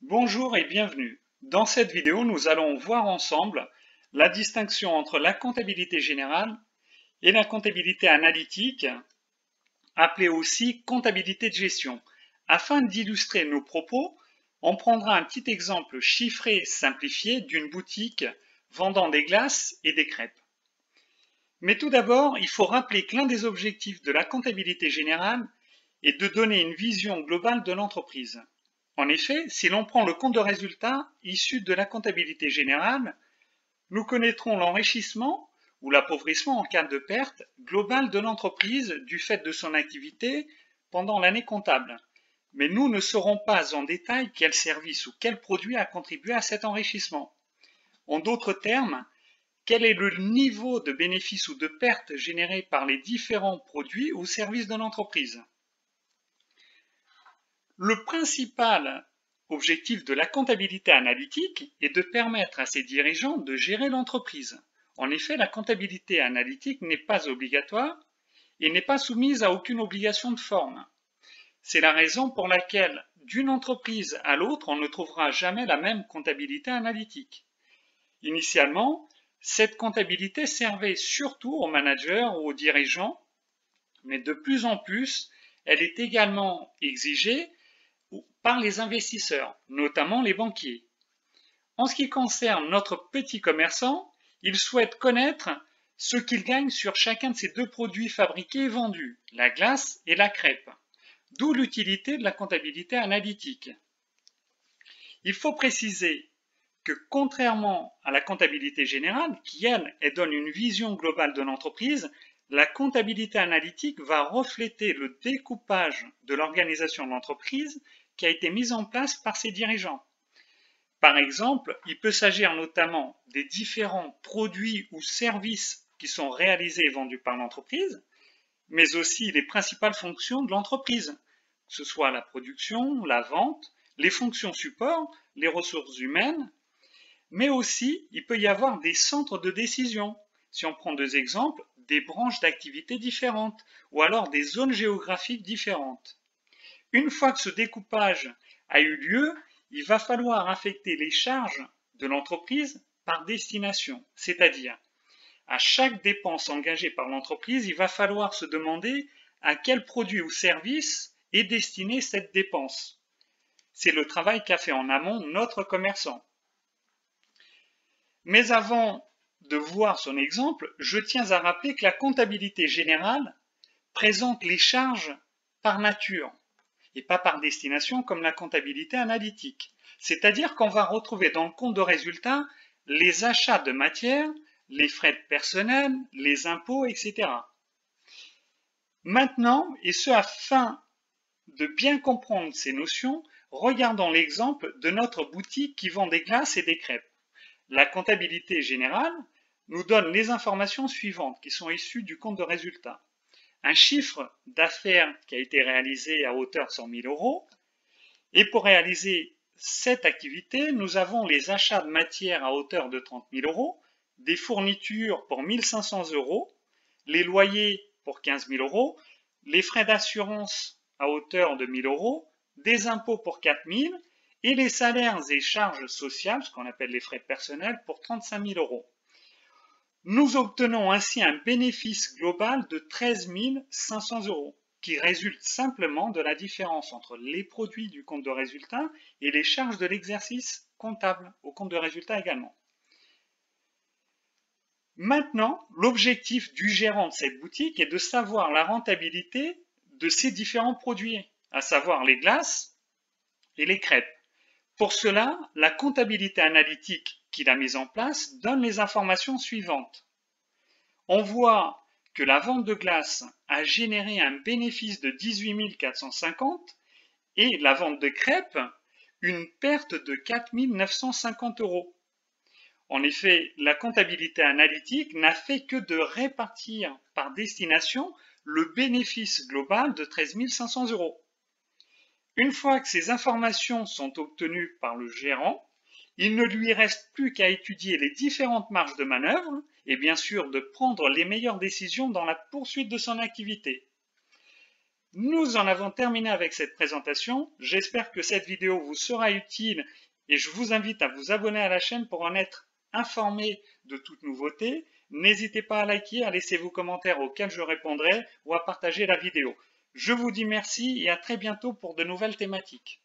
Bonjour et bienvenue. Dans cette vidéo, nous allons voir ensemble la distinction entre la comptabilité générale et la comptabilité analytique, appelée aussi comptabilité de gestion. Afin d'illustrer nos propos, on prendra un petit exemple chiffré simplifié d'une boutique vendant des glaces et des crêpes. Mais tout d'abord, il faut rappeler que l'un des objectifs de la comptabilité générale est de donner une vision globale de l'entreprise. En effet, si l'on prend le compte de résultat issu de la comptabilité générale, nous connaîtrons l'enrichissement ou l'appauvrissement en cas de perte globale de l'entreprise du fait de son activité pendant l'année comptable. Mais nous ne saurons pas en détail quel service ou quel produit a contribué à cet enrichissement. En d'autres termes, quel est le niveau de bénéfice ou de perte généré par les différents produits ou services de l'entreprise? Le principal objectif de la comptabilité analytique est de permettre à ses dirigeants de gérer l'entreprise. En effet, la comptabilité analytique n'est pas obligatoire et n'est pas soumise à aucune obligation de forme. C'est la raison pour laquelle, d'une entreprise à l'autre, on ne trouvera jamais la même comptabilité analytique. Initialement, cette comptabilité servait surtout aux managers ou aux dirigeants, mais de plus en plus, elle est également exigée par les investisseurs, notamment les banquiers. En ce qui concerne notre petit commerçant, il souhaite connaître ce qu'il gagne sur chacun de ces deux produits fabriqués et vendus, la glace et la crêpe, d'où l'utilité de la comptabilité analytique. Il faut préciser que contrairement à la comptabilité générale, qui elle donne une vision globale de l'entreprise, la comptabilité analytique va refléter le découpage de l'organisation de l'entreprise qui a été mise en place par ses dirigeants. Par exemple, il peut s'agir notamment des différents produits ou services qui sont réalisés et vendus par l'entreprise, mais aussi les principales fonctions de l'entreprise, que ce soit la production, la vente, les fonctions support, les ressources humaines, mais aussi il peut y avoir des centres de décision. Si on prend deux exemples, des branches d'activités différentes ou alors des zones géographiques différentes. Une fois que ce découpage a eu lieu, il va falloir affecter les charges de l'entreprise par destination, c'est-à-dire à chaque dépense engagée par l'entreprise, il va falloir se demander à quel produit ou service est destinée cette dépense. C'est le travail qu'a fait en amont notre commerçant. Mais avant de voir son exemple, je tiens à rappeler que la comptabilité générale présente les charges par nature et pas par destination comme la comptabilité analytique. C'est-à-dire qu'on va retrouver dans le compte de résultat les achats de matière, les frais de personnel, les impôts, etc. Maintenant, et ce afin de bien comprendre ces notions, regardons l'exemple de notre boutique qui vend des glaces et des crêpes. La comptabilité générale nous donne les informations suivantes qui sont issues du compte de résultat. Un chiffre d'affaires qui a été réalisé à hauteur de 100 000 euros. Et pour réaliser cette activité, nous avons les achats de matières à hauteur de 30 000 euros, des fournitures pour 1 500 euros, les loyers pour 15 000 euros, les frais d'assurance à hauteur de 1 000 euros, des impôts pour 4 000 et les salaires et charges sociales, ce qu'on appelle les frais personnels, pour 35 000 euros. Nous obtenons ainsi un bénéfice global de 13 500 euros, qui résulte simplement de la différence entre les produits du compte de résultat et les charges de l'exercice comptable au compte de résultat également. Maintenant, l'objectif du gérant de cette boutique est de savoir la rentabilité de ces différents produits, à savoir les glaces et les crêpes. Pour cela, la comptabilité analytique qu'il a mise en place donne les informations suivantes. On voit que la vente de glace a généré un bénéfice de 18 450 et la vente de crêpes une perte de 4 950 euros. En effet, la comptabilité analytique n'a fait que de répartir par destination le bénéfice global de 13 500 euros. Une fois que ces informations sont obtenues par le gérant, il ne lui reste plus qu'à étudier les différentes marges de manœuvre et bien sûr de prendre les meilleures décisions dans la poursuite de son activité. Nous en avons terminé avec cette présentation. J'espère que cette vidéo vous sera utile et je vous invite à vous abonner à la chaîne pour en être informé de toute nouveauté. N'hésitez pas à liker, à laisser vos commentaires auxquels je répondrai ou à partager la vidéo. Je vous dis merci et à très bientôt pour de nouvelles thématiques.